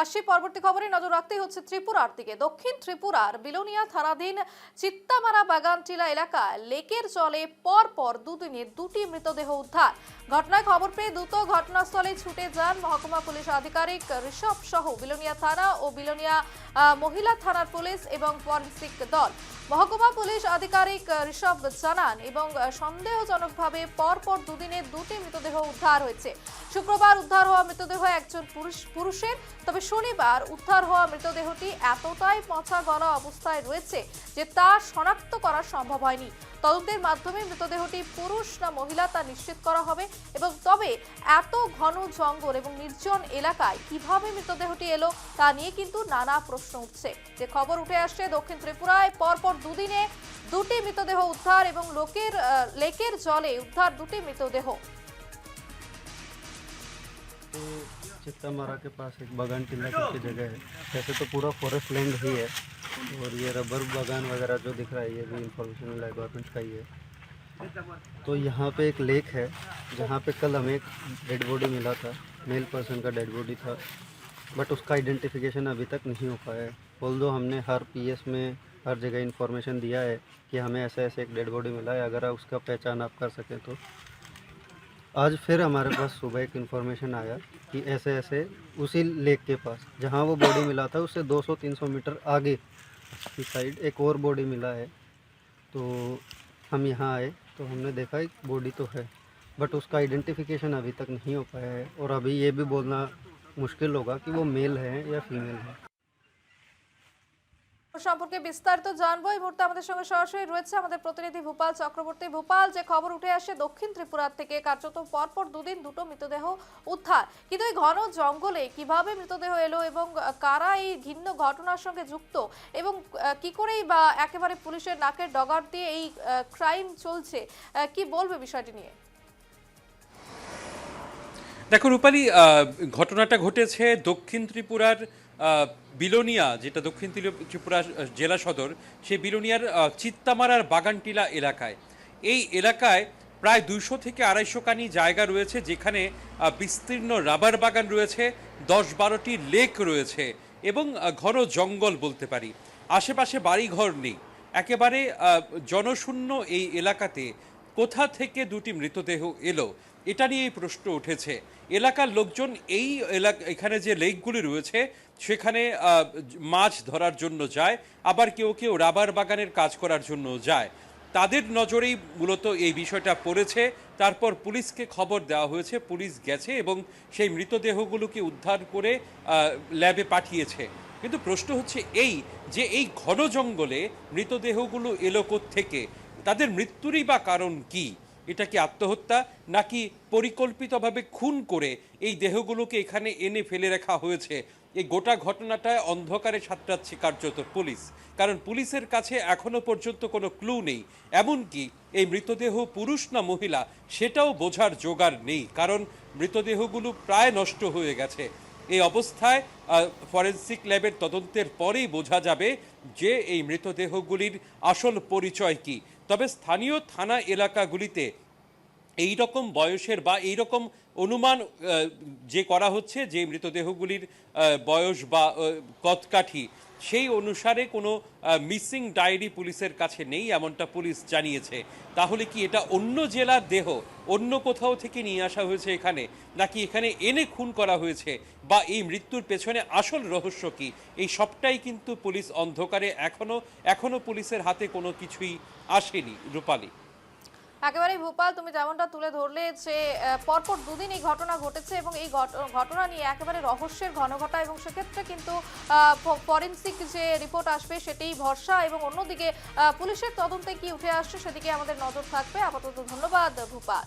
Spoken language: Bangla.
আসছি পরবর্তী খবরে নজর রাখতেই হচ্ছে ত্রিপুরার দিকে। দক্ষিণ ত্রিপুরার বিলোনিয়া থানাধীন চিত্তামারা বাগানটিলা এলাকায় লেকের জলে পরপর দুদিনে দুটি মৃতদেহ উদ্ধার। ঘটনায় খবর পেয়ে দ্রুত ঘটনাস্থলে ছুটে যান মহকুমা পুলিশ আধিকারিক ঋষভ সহ বিলোনিয়া থানা ও বিলোনিয়া মহিলা থানার পুলিশ এবং ফরেনসিক দল। মহকুমা পুলিশ আধিকারিক ঋষভ জানান এবং সন্দেহজনকভাবে পরপর দুদিনে দুটি মৃতদেহ উদ্ধার হয়েছে। শুক্রবার উদ্ধার হওয়া মৃতদেহ একজন পুরুষের, তবে শনিবার উদ্ধার হওয়া মৃতদেহটি এতটাই পচা গলা অবস্থায় রয়েছে যে তা শনাক্ত করা সম্ভব হয়নি। তদন্তের মাধ্যমে মৃতদেহটি পুরুষ না মহিলা তা নিশ্চিত করা হবে। এবং তবে এত ঘন জঙ্গল এবং নির্জন এলাকায় কিভাবে মৃতদেহটি এলো তা নিয়ে কিন্তু নানা প্রশ্ন উঠছে। যে খবর উঠে আসছে দক্ষিণ ত্রিপুরায় পরপর দুদিনে দুটি মৃতদেহ উদ্ধার এবং লেকের জলে উদ্ধার দুটি মৃতদেহ। तो चित्तामारा के पास एक बागान टीला करके जगह है। वैसे तो पूरा फॉरेस्ट लैंड ही है और ये रबर बागान वगैरह जो दिख रहा है ये भी इंफॉर्मेशन मिला है, गवर्नमेंट का ही है। तो यहाँ पे एक लेक है जहाँ पे कल हमें एक डेड बॉडी मिला था, मेल पर्सन का डेड बॉडी था, बट उसका आइडेंटिफिकेशन अभी तक नहीं हो पाया है। ऑल्दो हमने हर पीएस में हर जगह इंफॉर्मेशन दिया है कि हमें ऐसे ऐसे एक डेड बॉडी मिला है, अगर उसका पहचान आप कर सकें तो। आज फिर हमारे पास सुबह एक इन्फॉर्मेशन आया कि ऐसे ऐसे उसी लेक के पास जहाँ वो बॉडी मिला था उससे 200-300 मीटर आगे की साइड एक और बॉडी मिला है। तो हम यहाँ आए तो हमने देखा एक बॉडी तो है, बट उसका आइडेंटिफिकेशन अभी तक नहीं हो पाया है और अभी ये भी बोलना मुश्किल होगा कि वो मेल है या फीमेल है। সম্পর্কে বিস্তারিত জানবো। এই মুহূর্তে আমাদের সঙ্গে সরাসরি রয়েছে আমাদের প্রতিনিধি ভূপাল চক্রবর্তী। ভূপাল, যে খবর উঠে আসে দক্ষিণ ত্রিপুরা থেকে কার্যত পরপর দুদিন দুটো মৃতদেহ উদ্ধার, কিন্তু এই ঘন জঙ্গলে কিভাবে মৃতদেহ এলো এবং কারা এই ঘিন্ন ঘটনার সঙ্গে যুক্ত এবং কি করেই বা একেবারে পুলিশের নাকের ডগার দিয়ে এই ক্রাইম চলছে, কি বলবে বিষয়টি নিয়ে? দেখো রূপালী, ঘটনাটা ঘটেছে দক্ষিণ ত্রিপুরার বিলোনিয়া, যেটা দক্ষিণ ত্রিপুরা জেলা সদর, সেই বিলোনিয়ার চিত্তামারার বাগানটিলা এলাকায়। এই এলাকায় প্রায় 200 থেকে 250 কানি জায়গা রয়েছে, যেখানে বিস্তীর্ণ রাবার বাগান রয়েছে, 10-12টি লেক রয়েছে এবং ঘন জঙ্গল বলতে পারি। আশেপাশে বাড়িঘর নেই, একেবারে জনশূন্য এই এলাকাতে কোথা থেকে দুটি মৃতদেহ এলো এটা নিয়েই প্রশ্ন উঠেছে। এলাকার লোকজন এখানে যে লেকগুলি রয়েছে সেখানে মাছ ধরার জন্য যায়, আবার কেউ কেউ রাবার বাগানের কাজ করার জন্য যায়। তাদের নজরেই মূলত এই বিষয়টা পড়েছে। তারপর পুলিশকে খবর দেওয়া হয়েছে, পুলিশ গেছে এবং সেই মৃতদেহগুলোকে উদ্ধার করে ল্যাবে পাঠিয়েছে। কিন্তু প্রশ্ন হচ্ছে এই যে এই ঘন জঙ্গলে মৃতদেহগুলো এলো থেকে, তাদের মৃত্যুরই বা কারণ কি? এটা কি আত্মহত্যা নাকি পরিকল্পিতভাবে খুন করে এই দেহগুলোকে এখানে এনে ফেলে রাখা হয়েছে? এই গোটা ঘটনাটায় অন্ধকারে সাঁতরাচ্ছে কার্যত পুলিশ, কারণ পুলিশের কাছে এখনো পর্যন্ত কোনো ক্লু নেই। এমনকি এই মৃতদেহ পুরুষ না মহিলা সেটাও বোঝার জোগাড় নেই, কারণ মৃতদেহগুলো প্রায় নষ্ট হয়ে গেছে। এই অবস্থায় ফরেনসিক ল্যাবের তদন্তের পরেই বোঝা যাবে যে এই মৃতদেহগুলির আসল পরিচয় কি। তবে স্থানীয় থানা এলাকাগুলিতে এই রকম বয়সের বা এই রকম অনুমান যে করা হচ্ছে যে মৃতদেহগুলির বয়স বা কদকাঠি, সেই অনুসারে কোনো মিসিং ডায়েরি পুলিশের কাছে নেই, এমনটা পুলিশ জানিয়েছে। তাহলে কি এটা অন্য জেলার দেহ, অন্য কোথাও থেকে নিয়ে আসা হয়েছে এখানে, নাকি এখানে এনে খুন করা হয়েছে, বা এই মৃত্যুর পেছনে আসল রহস্য কি? এই সবটাই কিন্তু পুলিশ অন্ধকারে, এখনো পুলিশের হাতে কোনো কিছুই আসেনি। রূপালী, একেবারে ভূপাল, তুমি যেমনটা তুলে ধরলে যে পরপর দুদিন এই ঘটনা ঘটেছে এবং এই ঘটনা নিয়ে একেবারে রহস্যের ঘনঘটা, এবং সেক্ষেত্রে কিন্তু ফরেনসিক যে রিপোর্ট আসবে সেটাই ভরসা, এবং অন্যদিকে পুলিশের তদন্তে কি উঠে আসছে সেদিকে আমাদের নজর থাকবে। আপাতত ধন্যবাদ ভূপাল।